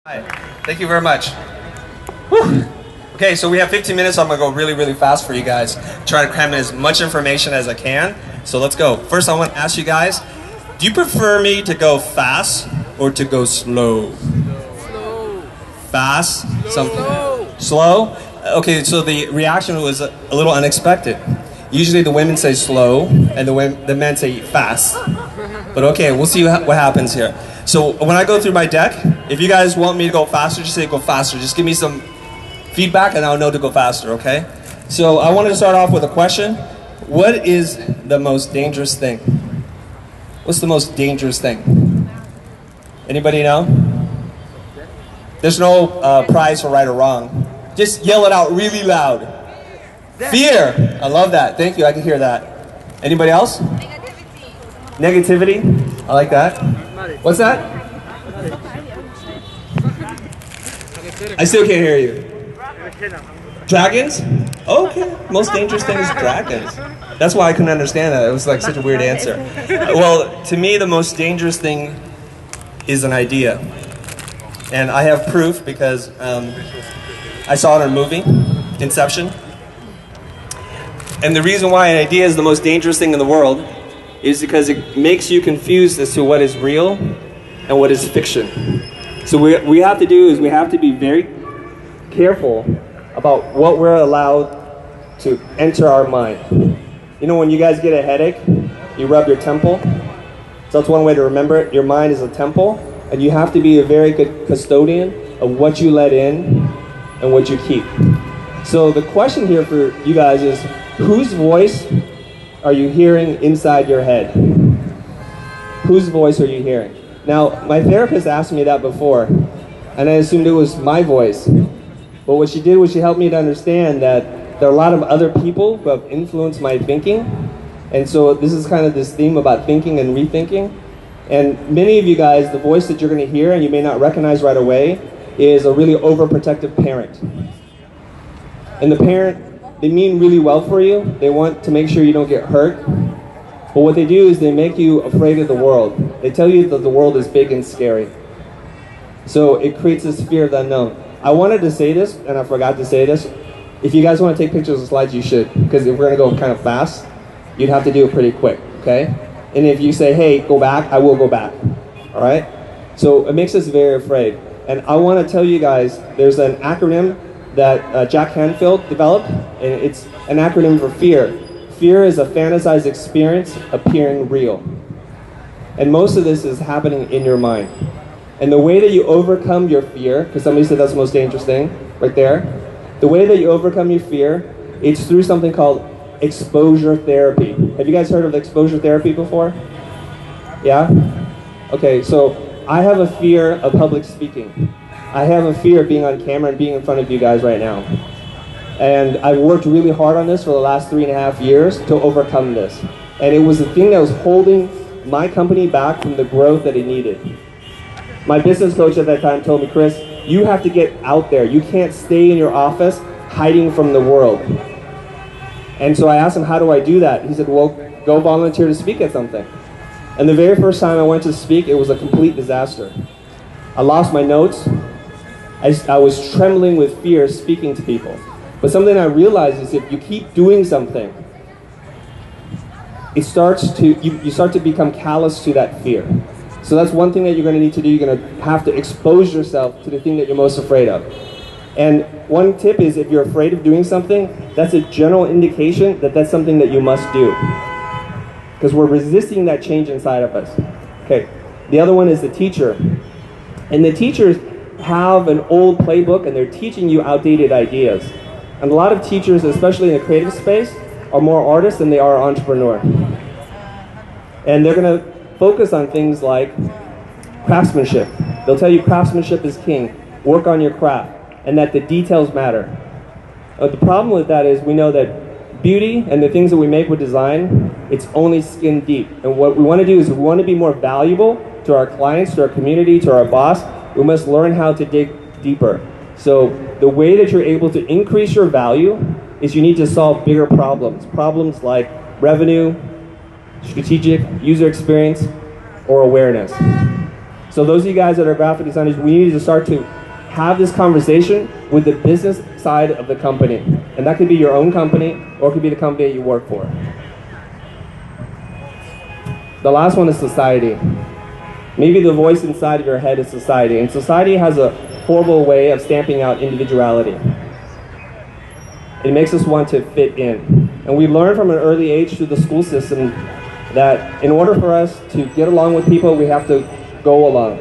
Hi. Thank you very much. Whew. Okay, so we have 15 minutes, so I'm going to go really, really fast for you guys. Try to cram in as much information as I can. So let's go. First, I want to ask you guys, do you prefer me to go fast or to go slow? Slow. Fast? Slow. Slow? Okay, so the reaction was a little unexpected. Usually the women say slow, and the men say fast. But okay, we'll see what happens here. So when I go through my deck, if you guys want me to go faster, just say go faster. Just give me some feedback and I'll know to go faster, okay? So I wanted to start off with a question. What is the most dangerous thing? What's the most dangerous thing? Anybody know? There's no prize for right or wrong. Just yell it out really loud. Fear! I love that. Thank you, I can hear that. Anybody else? Negativity. Negativity? I like that. What's that? I still can't hear you. Dragons? Okay. Most dangerous thing is dragons. That's why I couldn't understand that. It was like such a weird answer. Well, to me, the most dangerous thing is an idea. And I have proof because I saw it in a movie, Inception. And the reason why an idea is the most dangerous thing in the world is because it makes you confused as to what is real and what is fiction. So what we have to do is we have to be very careful about what we're allowed to enter our mind. You know, when you guys get a headache, you rub your temple. So that's one way to remember it. Your mind is a temple, and you have to be a very good custodian of what you let in and what you keep. So the question here for you guys is, whose voice are you hearing inside your head? Whose voice are you hearing? Now, my therapist asked me that before, and I assumed it was my voice. But what she did was she helped me to understand that there are a lot of other people who have influenced my thinking. And so this is kind of this theme about thinking and rethinking. And many of you guys, the voice that you're going to hear and you may not recognize right away is a really overprotective parent. And the parent, they mean really well for you. They want to make sure you don't get hurt. But what they do is they make you afraid of the world. They tell you that the world is big and scary. So it creates this fear of the unknown. I wanted to say this, and I forgot to say this. If you guys want to take pictures of slides, you should. Because if we're going to go kind of fast, you'd have to do it pretty quick, okay? And if you say, hey, go back, I will go back, all right? So it makes us very afraid. And I want to tell you guys, there's an acronym that Jack Canfield developed, and it's an acronym for fear. Fear is a fantasized experience appearing real. And most of this is happening in your mind. And the way that you overcome your fear, because somebody said that's the most dangerous thing, right there. The way that you overcome your fear, it's through something called exposure therapy. Have you guys heard of exposure therapy before? Yeah? Okay, so I have a fear of public speaking. I have a fear of being on camera and being in front of you guys right now. And I've worked really hard on this for the last 3.5 years to overcome this. And it was the thing that was holding my company back from the growth that it needed. My business coach at that time told me, Chris, you have to get out there. You can't stay in your office hiding from the world. And so I asked him, how do I do that? He said, well, go volunteer to speak at something. And the very first time I went to speak, it was a complete disaster. I lost my notes. I was trembling with fear speaking to people. But something I realized is if you keep doing something, it starts to, you start to become callous to that fear. So that's one thing that you're going to need to do. You're going to have to expose yourself to the thing that you're most afraid of. And one tip is if you're afraid of doing something, that's a general indication that that's something that you must do. Because we're resisting that change inside of us. Okay. The other one is the teacher. And the teachers have an old playbook and they're teaching you outdated ideas. And a lot of teachers, especially in the creative space, are more artists than they are entrepreneur. And they're going to focus on things like craftsmanship. They'll tell you craftsmanship is king. Work on your craft. And that the details matter. The problem with that is we know that beauty and the things that we make with design, it's only skin deep. And what we want to do is we want to be more valuable to our clients, to our community, to our boss. We must learn how to dig deeper. So the way that you're able to increase your value is you need to solve bigger problems. Problems like revenue, strategic, user experience, or awareness. So those of you guys that are graphic designers, we need to start to have this conversation with the business side of the company. And that could be your own company, or it could be the company that you work for. The last one is society. Maybe the voice inside of your head is society. And society has a horrible way of stamping out individuality. It makes us want to fit in. And we learn from an early age through the school system that in order for us to get along with people, we have to go along.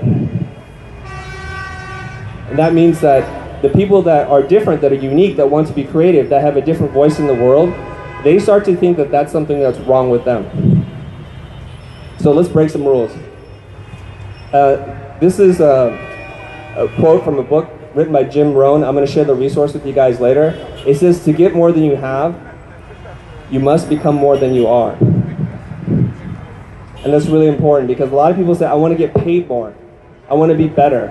And that means that the people that are different, that are unique, that want to be creative, that have a different voice in the world, they start to think that that's something that's wrong with them. So let's break some rules. This is a quote from a book written by Jim Rohn. I'm going to share the resource with you guys later. It says, to get more than you have, you must become more than you are. And that's really important because a lot of people say, I want to get paid more. I want to be better.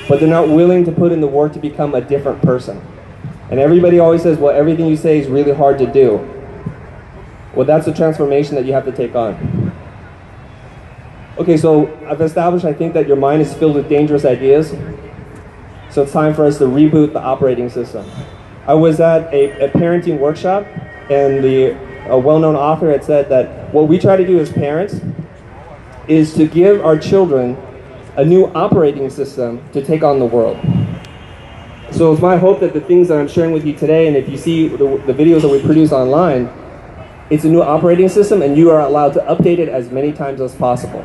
But they're not willing to put in the work to become a different person. And everybody always says, well, everything you say is really hard to do. Well, that's a transformation that you have to take on. Okay, so I've established, I think, that your mind is filled with dangerous ideas. So it's time for us to reboot the operating system. I was at a parenting workshop, and a well-known author had said that what we try to do as parents is to give our children a new operating system to take on the world. So it's my hope that the things that I'm sharing with you today, and if you see the videos that we produce online, it's a new operating system, and you are allowed to update it as many times as possible,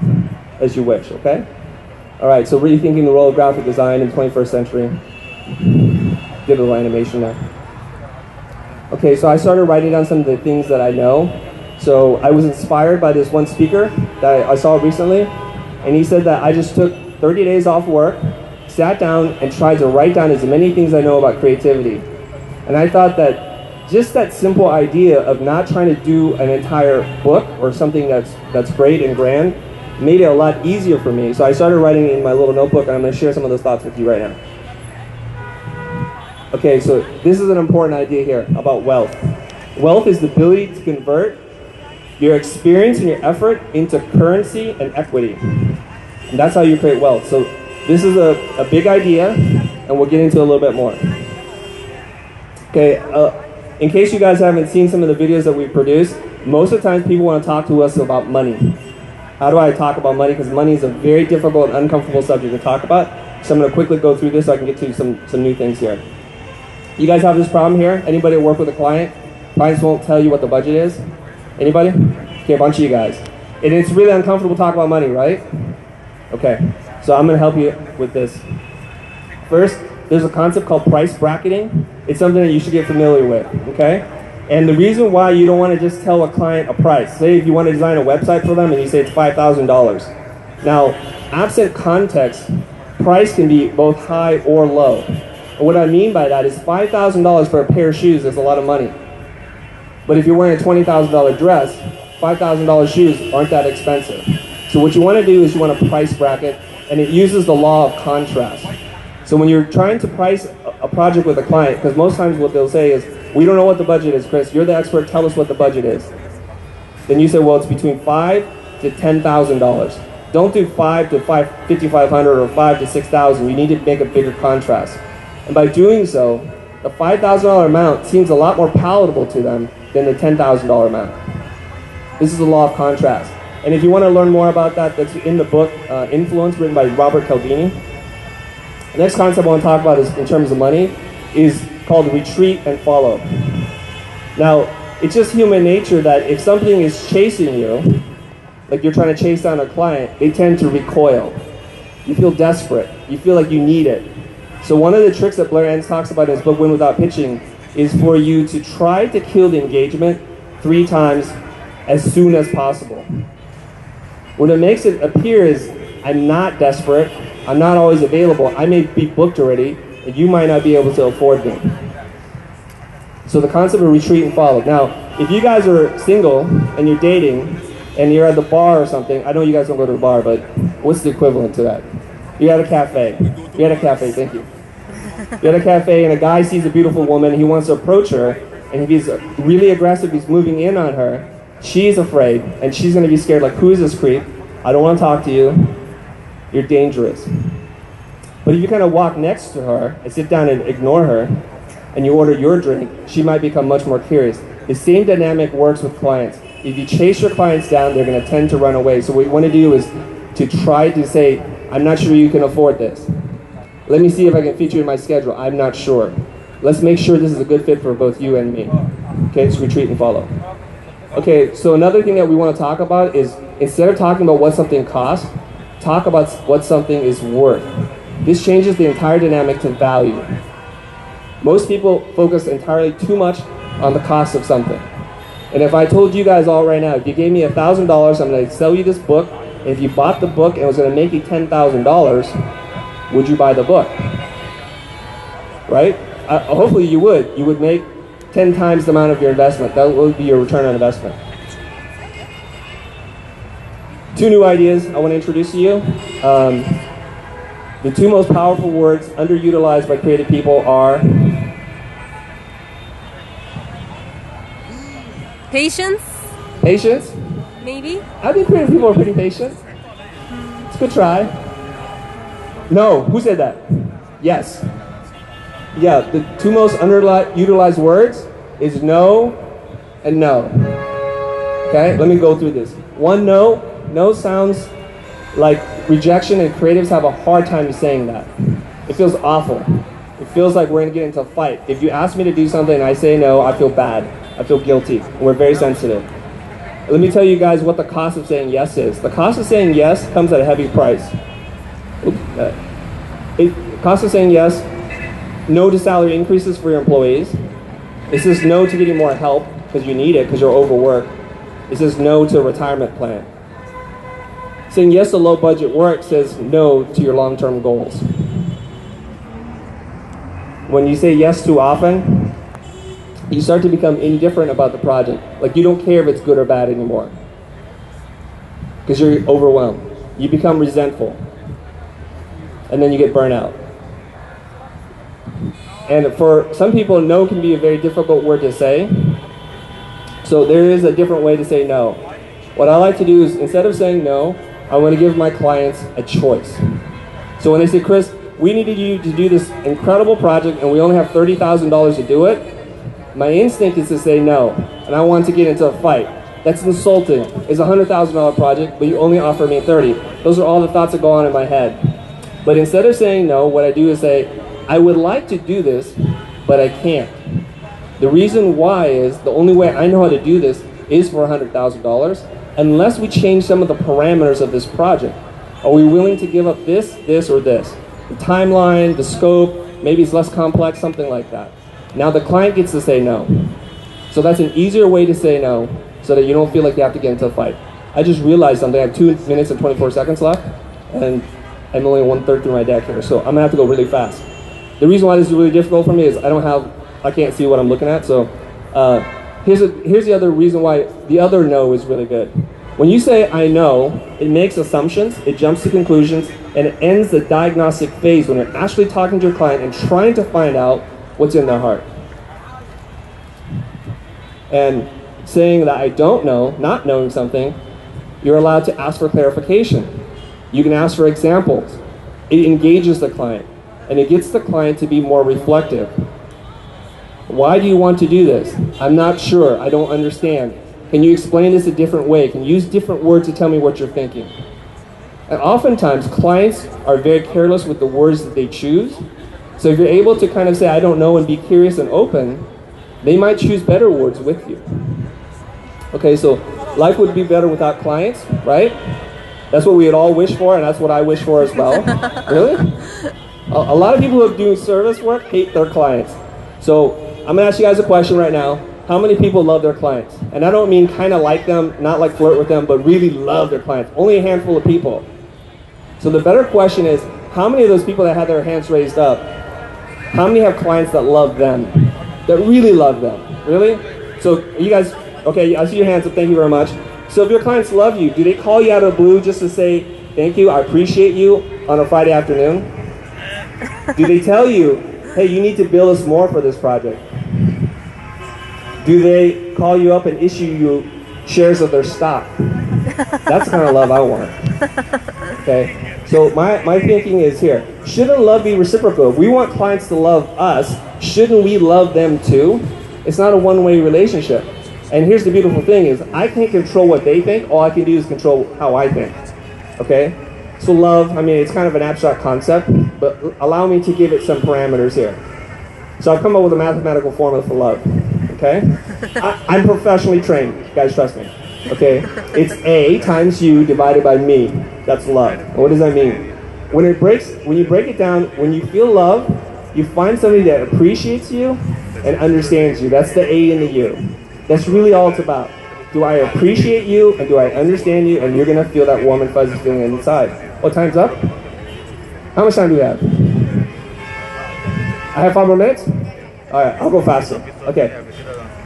as you wish, okay? All right, so rethinking the role of graphic design in the 21st century. Give a little animation there. Okay, so I started writing down some of the things that I know. So I was inspired by this one speaker that I saw recently, and he said that I just took 30 days off work, sat down, and tried to write down as many things I know about creativity. And I thought that just that simple idea of not trying to do an entire book or something that's great and grand made it a lot easier for me. So I started writing in my little notebook, and I'm going to share some of those thoughts with you right now. Okay, so this is an important idea here about wealth. Wealth is the ability to convert your experience and your effort into currency and equity. And that's how you create wealth. So this is a big idea, and we'll get into it a little bit more. Okay, in case you guys haven't seen some of the videos that we produced, most of the times people want to talk to us about money. How do I talk about money? Because money is a very difficult and uncomfortable subject to talk about. So I'm going to quickly go through this so I can get to some new things here. You guys have this problem here? Anybody work with a client? Clients won't tell you what the budget is? Anybody? Okay, a bunch of you guys. And it's really uncomfortable to talk about money, right? Okay, so I'm going to help you with this. First, there's a concept called price bracketing. It's something that you should get familiar with, okay? And the reason why you don't want to just tell a client a price, say if you want to design a website for them and you say it's $5,000. Now, absent context, price can be both high or low. And what I mean by that is $5,000 for a pair of shoes is a lot of money. But if you're wearing a $20,000 dress, $5,000 shoes aren't that expensive. So what you want to do is you want to price bracket, and it uses the law of contrast. So when you're trying to price a project with a client, because most times what they'll say is, we don't know what the budget is, Chris, you're the expert, tell us what the budget is. Then you say, well, it's between $5,000 to $10,000. Don't do $5,000 to $5,500 or $5,000 to $6,000. You need to make a bigger contrast. And by doing so, the $5,000 amount seems a lot more palatable to them than the $10,000 amount. This is the law of contrast. And if you want to learn more about that, that's in the book Influence, written by Robert Cialdini. The next concept I want to talk about is, in terms of money, is called retreat and follow. Now, it's just human nature that if something is chasing you, like you're trying to chase down a client, they tend to recoil. You feel desperate. You feel like you need it. So one of the tricks that Blair Enns talks about in his book, Win Without Pitching, is for you to try to kill the engagement 3 times as soon as possible. What it makes it appear is, I'm not desperate, I'm not always available, I may be booked already, and you might not be able to afford me. So the concept of retreat and follow. Now, if you guys are single and you're dating and you're at the bar or something, I know you guys don't go to the bar, but what's the equivalent to that? You're at a cafe. You're at a cafe, thank you. You're at a cafe and a guy sees a beautiful woman, he wants to approach her, and if he's really aggressive, he's moving in on her, she's afraid, and she's going to be scared, like, who is this creep? I don't want to talk to you. you're dangerous. But if you kind of walk next to her and sit down and ignore her, and you order your drink, she might become much more curious. The same dynamic works with clients. If you chase your clients down, they're going to tend to run away. So what you want to do is to try to say, I'm not sure you can afford this. Let me see if I can fit you in my schedule. I'm not sure. Let's make sure this is a good fit for both you and me. Okay, so retreat and follow. Okay, so another thing that we want to talk about is, instead of talking about what something costs, talk about what something is worth. This changes the entire dynamic to value. Most people focus entirely too much on the cost of something. And if I told you guys all right now, if you gave me $1,000, I'm going to sell you this book, and if you bought the book and it was going to make you $10,000, would you buy the book? Right? Hopefully you would. You would make 10 times the amount of your investment. That would be your return on investment. 2 new ideas I want to introduce to you. The 2 most powerful words underutilized by creative people are patience? Patience? Maybe? I think creative people are pretty patient. It's a good try. No, who said that? Yes. Yeah, the 2 most underutilized words is no and no. Okay, let me go through this. 1, no. No sounds like rejection, and creatives have a hard time saying that. It feels awful. It feels like we're going to get into a fight. If you ask me to do something and I say no, I feel bad. I feel guilty. We're very sensitive. Let me tell you guys what the cost of saying yes is. The cost of saying yes comes at a heavy price. Cost of saying yes, no to salary increases for your employees. It says no to getting more help because you need it because you're overworked. It says no to a retirement plan. Saying yes to low budget work says no to your long-term goals. When you say yes too often, you start to become indifferent about the project. Like you don't care if it's good or bad anymore. Because you're overwhelmed. You become resentful. And then you get burnout. And for some people, no can be a very difficult word to say. So there is a different way to say no. What I like to do is, instead of saying no, I want to give my clients a choice. So when they say, Chris, we needed you to do this incredible project and we only have $30,000 to do it, my instinct is to say no. And I want to get into a fight. That's insulting. It's a $100,000 project, but you only offer me 30. Those are all the thoughts that go on in my head. But instead of saying no, what I do is say, I would like to do this, but I can't. The reason why is, the only way I know how to do this is for $100,000, unless we change some of the parameters of this project. Are we willing to give up this, this, or this? The timeline, the scope, maybe it's less complex, something like that. Now the client gets to say no. So that's an easier way to say no, so that you don't feel like you have to get into a fight. I just realized something. I have 2 minutes and 24 seconds left, and I'm only 1/3 through my deck here, so I'm gonna have to go really fast. The reason why this is really difficult for me is I can't see what I'm looking at, so here's the other reason why the other no is really good. When you say I know, it makes assumptions, it jumps to conclusions, and it ends the diagnostic phase when you're actually talking to your client and trying to find out what's in their heart. And saying that I don't know, not knowing something, you're allowed to ask for clarification. You can ask for examples. It engages the client, and it gets the client to be more reflective. Why do you want to do this? I'm not sure. I don't understand. Can you explain this a different way? Can you use different words to tell me what you're thinking? And oftentimes, clients are very careless with the words that they choose. So if you're able to kind of say, I don't know, and be curious and open, they might choose better words with you. Okay, so life would be better without clients, right? That's what we would all wish for, and that's what I wish for as well. Really? A lot of people who are doing service work hate their clients. So I'm going to ask you guys a question right now. How many people love their clients? And I don't mean kind of like them, not like flirt with them, but really love their clients. Only a handful of people. So the better question is, how many of those people that had their hands raised up, how many have clients that love them? That really love them? Really? So you guys, okay, I see your hands up, thank you very much. So if your clients love you, do they call you out of the blue just to say, thank you, I appreciate you on a Friday afternoon? Do they tell you, hey, you need to bill us more for this project? Do they call you up and issue you shares of their stock? That's the kind of love I want. Okay? So my thinking is here. Shouldn't love be reciprocal? If we want clients to love us, shouldn't we love them too? It's not a one-way relationship. And here's the beautiful thing is, I can't control what they think. All I can do is control how I think. Okay? So love, I mean, it's kind of an abstract concept, but allow me to give it some parameters here. So I've come up with a mathematical formula for love. Okay? I'm professionally trained. You guys trust me. Okay? It's A times U divided by me. That's love. And what does that mean? When you break it down, when you feel love, you find somebody that appreciates you and understands you. That's the A and the U. That's really all it's about. Do I appreciate you and do I understand you? And you're going to feel that warm and fuzzy feeling inside. Oh, time's up? How much time do we have? I have 5 more minutes? All right, I'll go faster. Okay.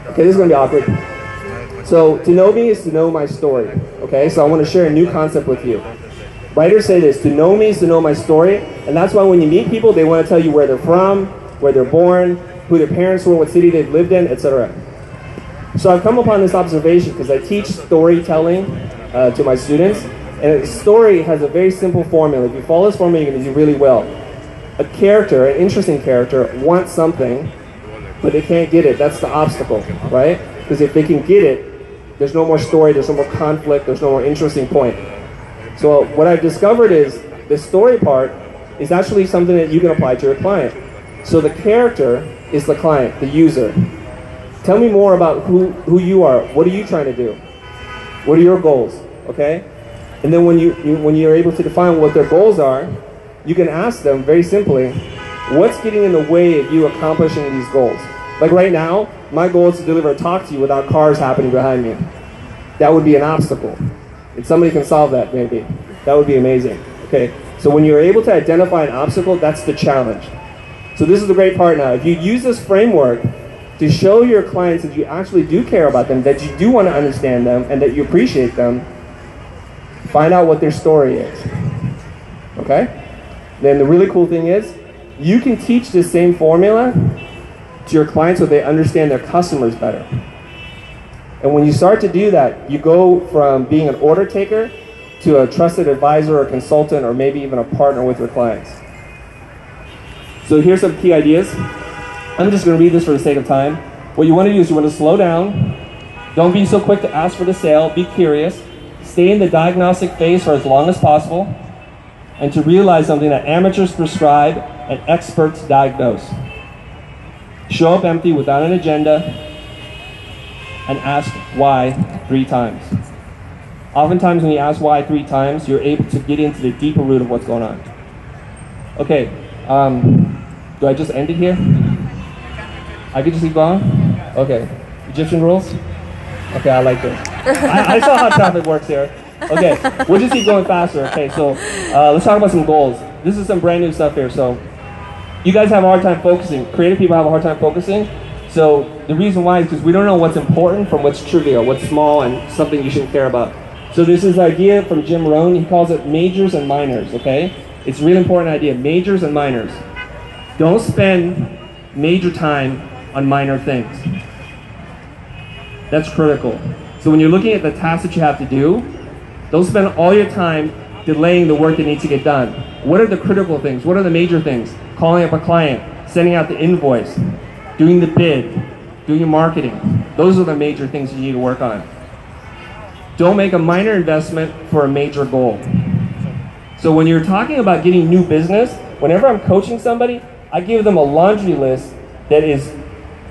Okay, this is going to be awkward. So, to know me is to know my story. Okay, so I want to share a new concept with you. Writers say this, to know me is to know my story. And that's why when you meet people, they want to tell you where they're from, where they're born, who their parents were, what city they've lived in, etc. So I've come upon this observation because I teach storytelling to my students, and a story has a very simple formula. If you follow this formula, you're going to do really well. A character, an interesting character, wants something, but they can't get it. That's the obstacle, right? Because if they can get it, there's no more story, there's no more conflict, there's no more interesting point. So what I've discovered is the story part is actually something that you can apply to your client. So the character is the client, the user. Tell me more about who you are. What are you trying to do? What are your goals? Okay? And then when you're able to define what their goals are, you can ask them very simply, what's getting in the way of you accomplishing these goals? Like right now, my goal is to deliver a talk to you without cars happening behind me. That would be an obstacle. If somebody can solve that, maybe. That would be amazing. Okay? So when you're able to identify an obstacle, that's the challenge. So this is the great part now. If you use this framework to show your clients that you actually do care about them, that you do want to understand them, and that you appreciate them, find out what their story is. Okay? Then the really cool thing is, you can teach this same formula to your clients so they understand their customers better. And when you start to do that, you go from being an order taker to a trusted advisor or consultant or maybe even a partner with your clients. So here's some key ideas. I'm just going to read this for the sake of time. What you want to do is you want to slow down. Don't be so quick to ask for the sale. Be curious. Stay in the diagnostic phase for as long as possible. And to realize something that amateurs prescribe and experts diagnose. Show up empty without an agenda and ask why 3 times. Oftentimes when you ask why 3 times, you're able to get into the deeper root of what's going on. Okay, do I just end it here? I could just keep going? Okay, Egyptian rules? Okay, I like this. I saw how traffic works here. Okay, we'll just keep going faster. Okay, so let's talk about some goals. This is some brand new stuff here. So you guys have a hard time focusing. Creative people have a hard time focusing. So the reason why is because we don't know what's important from what's trivial, what's small and something you shouldn't care about. So there's this idea from Jim Rohn. He calls it majors and minors, okay? It's a really important idea, majors and minors. Don't spend major time on minor things. That's critical. So when you're looking at the tasks that you have to do, don't spend all your time delaying the work that needs to get done. What are the critical things? What are the major things? Calling up a client, sending out the invoice, doing the bid, doing your marketing. Those are the major things you need to work on. Don't make a minor investment for a major goal. So when you're talking about getting new business, whenever I'm coaching somebody, I give them a laundry list that is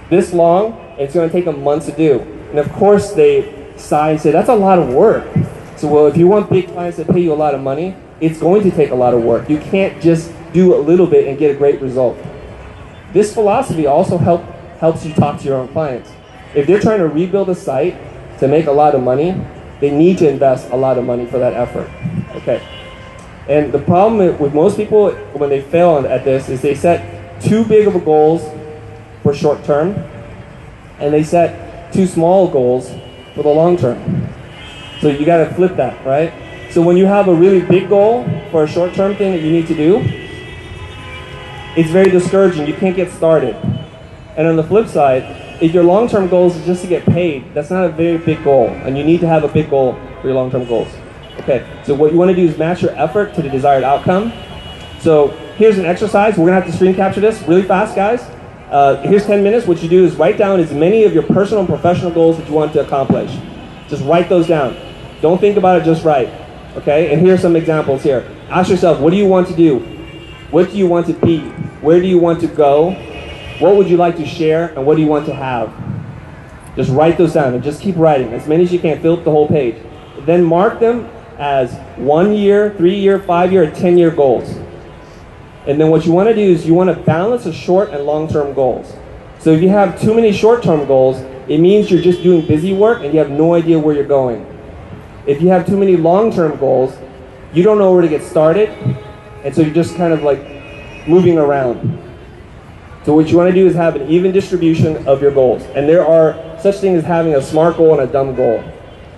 this long, and it's going to take them months to do. And of course they sigh and say, that's a lot of work. So well, if you want big clients that pay you a lot of money, it's going to take a lot of work. You can't just do a little bit and get a great result. This philosophy also helps you talk to your own clients. If they're trying to rebuild a site to make a lot of money, they need to invest a lot of money for that effort. Okay. And the problem with most people when they fail at this is they set too big of a goals for short term, and they set too small goals for the long term. So you got to flip that, right? So when you have a really big goal for a short term thing that you need to do, it's very discouraging. You can't get started. And on the flip side, if your long-term goal is just to get paid, that's not a very big goal, and you need to have a big goal for your long-term goals. Okay, so what you want to do is match your effort to the desired outcome. So here's an exercise. We're going to have to screen capture this really fast, guys. Here's 10 minutes. What you do is write down as many of your personal and professional goals that you want to accomplish. Just write those down. Don't think about it, just write. Okay, and here are some examples here. Ask yourself, what do you want to do? What do you want to be? Where do you want to go? What would you like to share? And what do you want to have? Just write those down and just keep writing. As many as you can, fill up the whole page. Then mark them as 1 year, 3 year, 5 year, and 10-year goals. And then what you want to do is you want to balance the short and long-term goals. So if you have too many short-term goals, it means you're just doing busy work and you have no idea where you're going. If you have too many long-term goals, you don't know where to get started, and so you're just kind of like moving around. So what you want to do is have an even distribution of your goals. And there are such things as having a SMART goal and a dumb goal.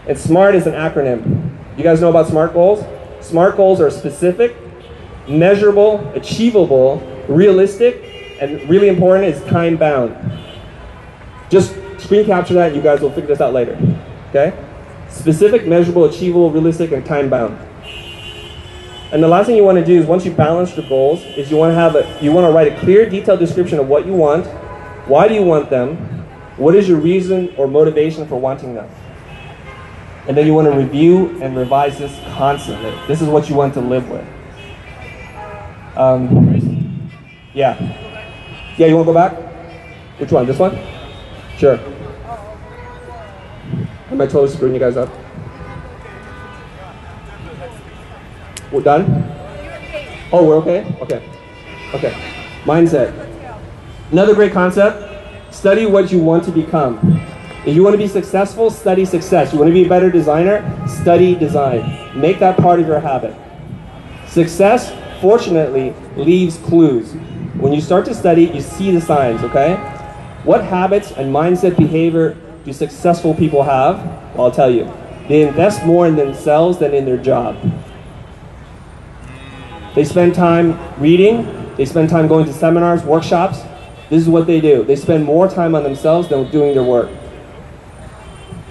And SMART is an acronym. You guys know about SMART goals? SMART goals are specific, measurable, achievable, realistic, and really important is time-bound. Just screen capture that, you guys will figure this out later. Okay? Specific, measurable, achievable, realistic, and time-bound. And the last thing you want to do is once you balance your goals, is you want to write a clear, detailed description of what you want, why do you want them, what is your reason or motivation for wanting them. And then you want to review and revise this constantly. This is what you want to live with. Yeah, you want to go back? Which one? This one? Sure. Am I totally screwing you guys up? We're done? Oh, we're okay? Okay. Mindset. Another great concept, study what you want to become. If you want to be successful, study success. You want to be a better designer, study design. Make that part of your habit. Success, fortunately, leaves clues. When you start to study, you see the signs, okay? What habits and mindset behavior do successful people have? Well, I'll tell you. They invest more in themselves than in their job. They spend time reading. They spend time going to seminars, workshops. This is what they do. They spend more time on themselves than doing their work.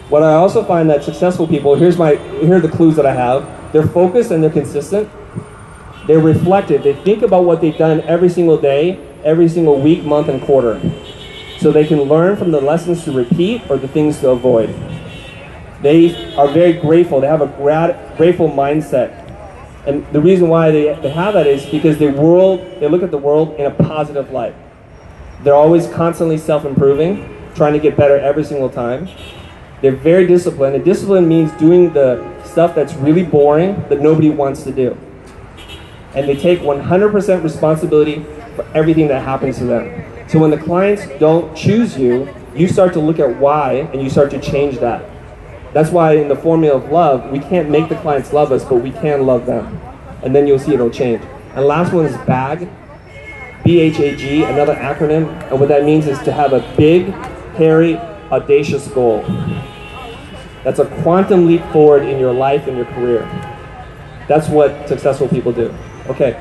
What I also find that successful people, here are the clues that I have. They're focused and they're consistent. They're reflective. They think about what they've done every single day, every single week, month, and quarter. So they can learn from the lessons to repeat or the things to avoid. They are very grateful. They have a grateful mindset. And the reason why they have that is because they look at the world in a positive light. They're always constantly self-improving, trying to get better every single time. They're very disciplined, and discipline means doing the stuff that's really boring that nobody wants to do. And they take 100% responsibility for everything that happens to them. So when the clients don't choose you, you start to look at why, and you start to change that. That's why in the formula of love, we can't make the clients love us, but we can love them. And then you'll see it'll change. And last one is BAG, B-H-A-G, another acronym. And what that means is to have a big, hairy, audacious goal. That's a quantum leap forward in your life and your career. That's what successful people do. Okay,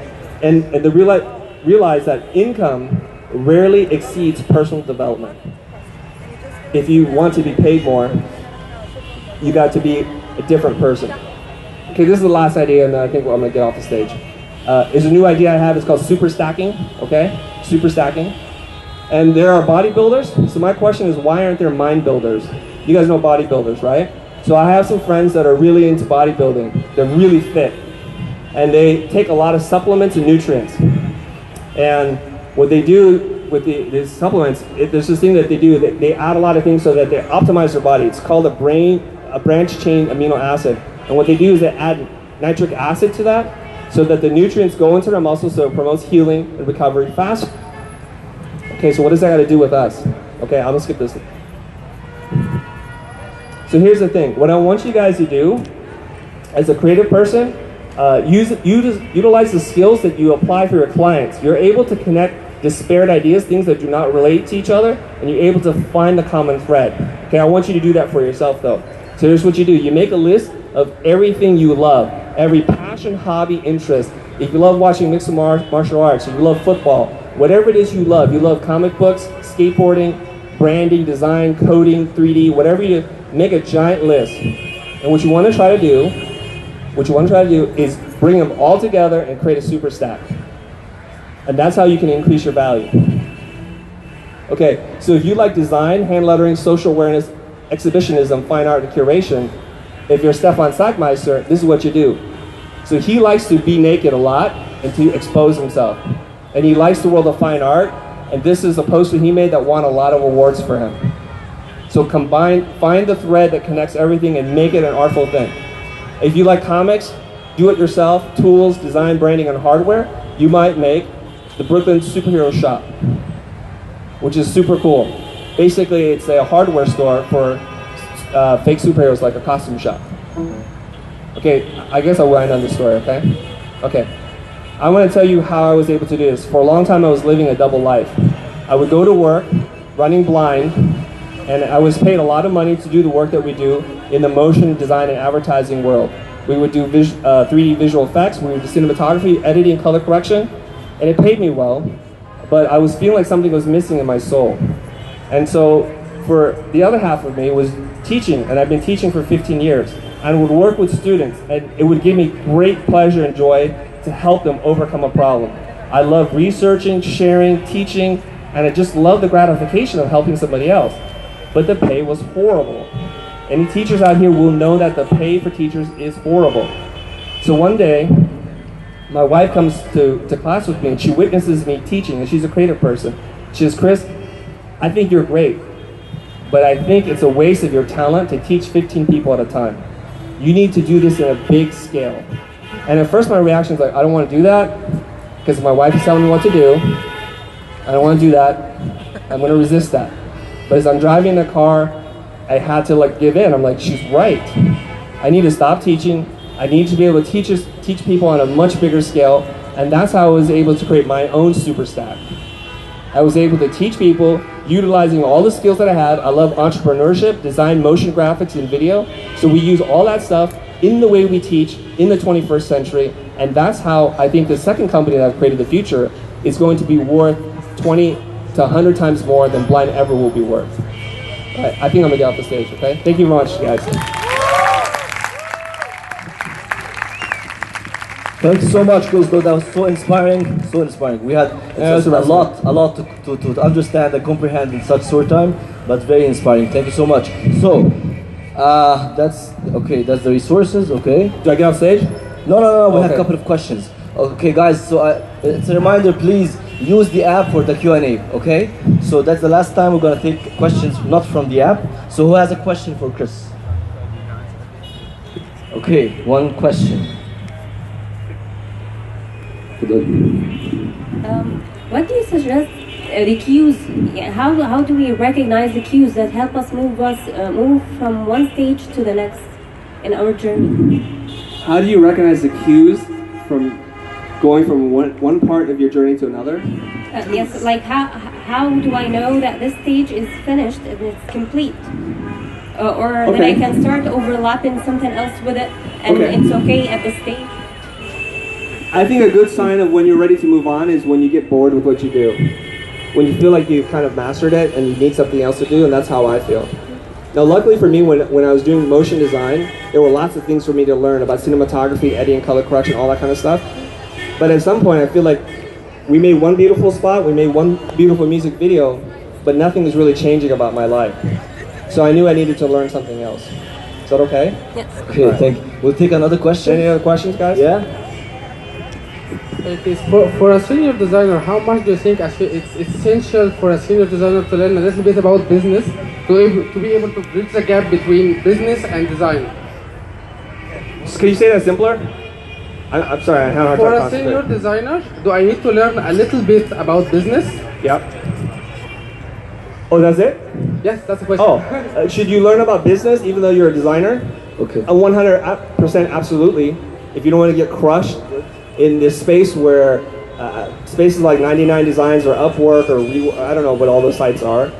and they realize that income rarely exceeds personal development. If you want to be paid more, you got to be a different person. Okay, this is the last idea, and I think I'm gonna get off the stage. It's a new idea I have. It's called super stacking. Okay, super stacking. And there are bodybuilders. So my question is, why aren't there mind builders? You guys know bodybuilders, right? So I have some friends that are really into bodybuilding. They're really fit, and they take a lot of supplements and nutrients. And what they do with these supplements, there's this thing that they do. They add a lot of things so that they optimize their body. It's called a branch chain amino acid. And what they do is they add nitric acid to that so that the nutrients go into their muscles, so it promotes healing and recovery faster. Okay, so what does that got to do with us? Okay, I'm gonna skip this. So here's the thing. What I want you guys to do, as a creative person, utilize the skills that you apply for your clients. You're able to connect disparate ideas, things that do not relate to each other, and you're able to find the common thread. Okay, I want you to do that for yourself though. So here's what you do. You make a list of everything you love, every passion, hobby, interest. If you love watching mixed martial arts, if you love football, whatever it is you love comic books, skateboarding, branding, design, coding, 3D, whatever you do, make a giant list. And what you want to try to do what you want to try to do is bring them all together and create a super stack. And that's how you can increase your value. Okay, so if you like design, hand lettering, social awareness, exhibitionism, fine art, and curation, if you're Stefan Sackmeister, this is what you do. So he likes to be naked a lot and to expose himself. And he likes the world of fine art, and this is a poster he made that won a lot of awards for him. So find the thread that connects everything and make it an artful thing. If you like comics, do it yourself, tools, design, branding, and hardware, you might make the Brooklyn Superhero Shop, which is super cool. Basically, it's a hardware store for fake superheroes, like a costume shop. Okay, I guess I'll wind on the story, okay? Okay, I want to tell you how I was able to do this. For a long time, I was living a double life. I would go to work, running blind, and I was paid a lot of money to do the work that we do in the motion design and advertising world. We would do 3D visual effects, we would do cinematography, editing, color correction, and it paid me well, but I was feeling like something was missing in my soul. And so for the other half of me was teaching, and I've been teaching for 15 years. And would work with students, and it would give me great pleasure and joy to help them overcome a problem. I love researching, sharing, teaching, and I just love the gratification of helping somebody else. But the pay was horrible. Any teachers out here will know that the pay for teachers is horrible. So one day, my wife comes to class with me, and she witnesses me teaching, and she's a creative person. She says, "Chris, I think you're great, but I think it's a waste of your talent to teach 15 people at a time. You need to do this in a big scale." And at first my reaction is like, I don't want to do that because my wife is telling me what to do. I don't want to do that. I'm going to resist that. But as I'm driving the car, I had to give in. I'm like, she's right. I need to stop teaching. I need to be able to teach people on a much bigger scale. And that's how I was able to create my own super stack. I was able to teach people utilizing all the skills that I had. I love entrepreneurship, design, motion graphics, and video. So we use all that stuff in the way we teach in the 21st century. And that's how I think the second company that I've created, TheFutur, is going to be worth 20 to 100 times more than Blind ever will be worth. I think I'm gonna get off the stage, okay? Thank you very much, guys. Thank you so much, Chris. That was so inspiring, so inspiring. We had a lot to understand and comprehend in such short time, but very inspiring. Thank you so much. So, that's okay. That's the resources. Okay. Do I get off stage? No. We have a couple of questions. Okay, guys. So it's a reminder. Please use the app for the Q&A. Okay. So that's the last time we're gonna take questions not from the app. So who has a question for Chris? Okay, one question. What do you suggest the cues? How do we recognize the cues that help us move from one stage to the next in our journey? How do you recognize the cues from going from one part of your journey to another? Yes, like how do I know that this stage is finished and it's complete? Or that I can start overlapping something else with it and it's okay at this stage? I think a good sign of when you're ready to move on is when you get bored with what you do. When you feel like you've kind of mastered it and you need something else to do, and that's how I feel. Now luckily for me, when I was doing motion design, there were lots of things for me to learn about cinematography, editing, color correction, all that kind of stuff. But at some point I feel like we made one beautiful spot, we made one beautiful music video, but nothing is really changing about my life. So I knew I needed to learn something else. Is that okay? Yes. Okay, right. Thank you. We'll take another question. Any other questions, guys? Yeah? Okay, for a senior designer, how much do you think it's essential for a senior designer to learn a little bit about business to be able to bridge the gap between business and design? Can you say that simpler? I'm sorry, I had a hard time For a concentrating. senior designer, do I need to learn a little bit about business? Yep. Oh, that's it? Yes, that's the question. Oh, should you learn about business even though you're a designer? Okay. 100% absolutely. If you don't want to get crushed in this space where spaces like 99 Designs or Upwork or I don't know what all those sites are,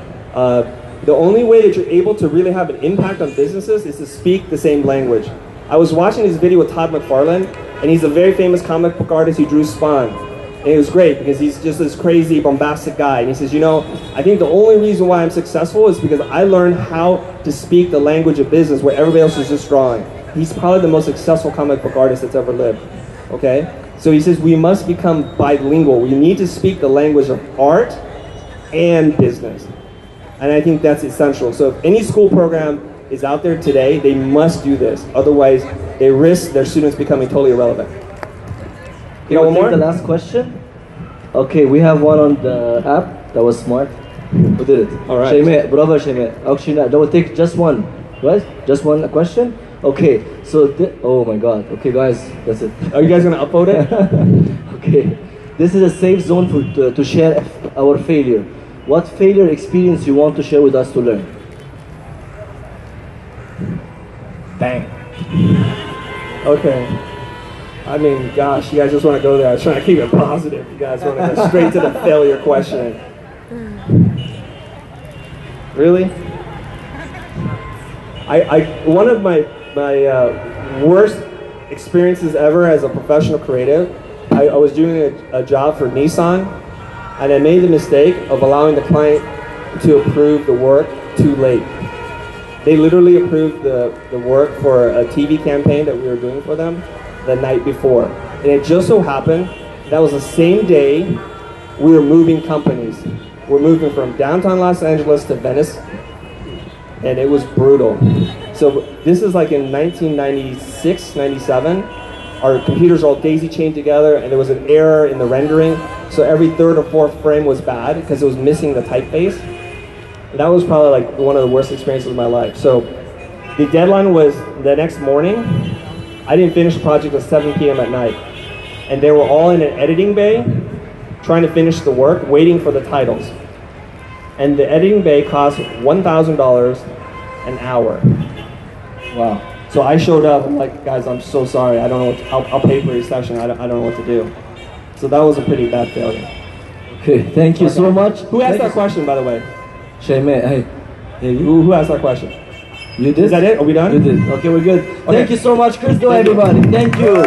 the only way that you're able to really have an impact on businesses is to speak the same language. I was watching this video with Todd McFarlane, and he's a very famous comic book artist who drew Spawn. And it was great because he's just this crazy, bombastic guy. And he says, you know, I think the only reason why I'm successful is because I learned how to speak the language of business where everybody else is just drawing. he's probably the most successful comic book artist that's ever lived. Okay? So he says we must become bilingual. We need to speak the language of art and business. And I think that's essential. So if any school program is out there today, they must do this. Otherwise, they risk their students becoming totally irrelevant. You know, one more? The last question. Okay, we have one on the app. That was smart. Who did it? All right. Shayme, bravo Shayme. Actually, no, that will take just one. Right? Just one question? Okay, so, oh my god. Okay, guys, that's it. Are you guys going to upload it? Okay. This is a safe zone to share our failure. What failure experience you want to share with us to learn? Bang. Okay. I mean, gosh, you guys just want to go there. I was trying to keep it positive. You guys want to go straight to the failure question. Really? One of my worst experiences ever as a professional creative, I was doing a job for Nissan, and I made the mistake of allowing the client to approve the work too late. They literally approved the work for a TV campaign that we were doing for them the night before. And it just so happened that was the same day we were moving companies. We're moving from downtown Los Angeles to Venice, and it was brutal. So this is like in 1996, 97. Our computers all daisy-chained together, and there was an error in the rendering. So every third or fourth frame was bad because it was missing the typeface. That was probably like one of the worst experiences of my life. So the deadline was the next morning. I didn't finish the project at 7 p.m. at night. And they were all in an editing bay trying to finish the work, waiting for the titles. And the editing bay cost $1,000 an hour. Wow. So I showed up, I'm like, guys, I'm so sorry. I don't know what to, I'll pay for your session. I don't know what to do. So that was a pretty bad failure. Okay, thank you so much. Who asked that question, by the way? Shayme, hey. Who asked that question? You did? Is that it? Are we done? You did. Okay, we're good. Okay. Thank you so much, Chris. Everybody. Thank you.